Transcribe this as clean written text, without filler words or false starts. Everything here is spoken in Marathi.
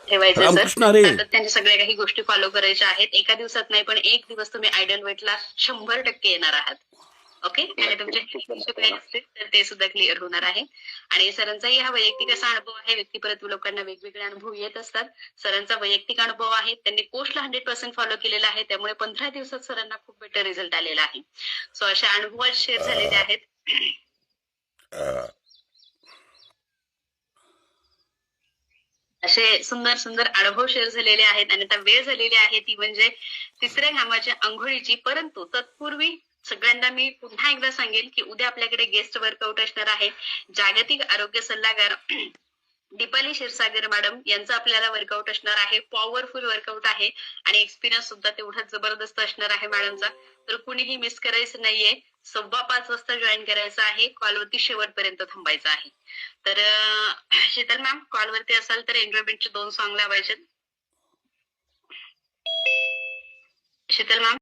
ठेवायचं सर. रामकृष्ण हरी. सातत्याने सगळ्या काही गोष्टी फॉलो करायच्या आहेत. एका दिवसात नाही, पण एक दिवस तुम्ही आयडियल वेटला 100% येणार आहात. ओके. आणि तुमचे इश्यू काही असतील तर ते सुद्धा क्लिअर होणार आहे. आणि सरांचाही हा वैयक्तिक असा अनुभव आहे. व्यक्तिपरत्वे लोकांना वेगवेगळे अनुभव येत असतात. सरांचा वैयक्तिक अनुभव आहे. त्यांनी कोर्सला 100% फॉलो केलेला आहे. त्यामुळे 15 दिवसात सरांना खूप बेटर रिझल्ट आलेला आहे. सो अशा अनुभव शेअर झालेले आहेत. असे सुंदर सुंदर अनुभव शेअर झालेले आहेत. आणि आता वेळ झालेली आहे ती म्हणजे तिसऱ्या घामाच्या अंघोळीची. परंतु तत्पूर्वी सगळ्यांना मी पुन्हा एकदा सांगेल की उद्या आपल्याकडे गेस्ट वर्कआउट असणार आहे. जागतिक आरोग्य सल्लागार दीपाली क्षीरसागर मॅडम यांचा आपल्याला वर्कआउट असणार आहे. पॉवरफुल वर्कआउट आहे आणि एक्सपिरियन्स सुद्धा तेवढाच जबरदस्त असणार आहे मॅडमचा. तर कुणीही मिस करायचं नाहीये. 5:15 वाजता जॉईन करायचं आहे. कॉलवरती शेवटपर्यंत थांबायचं आहे. तर शीतल मॅम कॉलवरती असाल तर एन्जॉयमेंटचे 2 सॉंग लावायचे. शीतल मॅम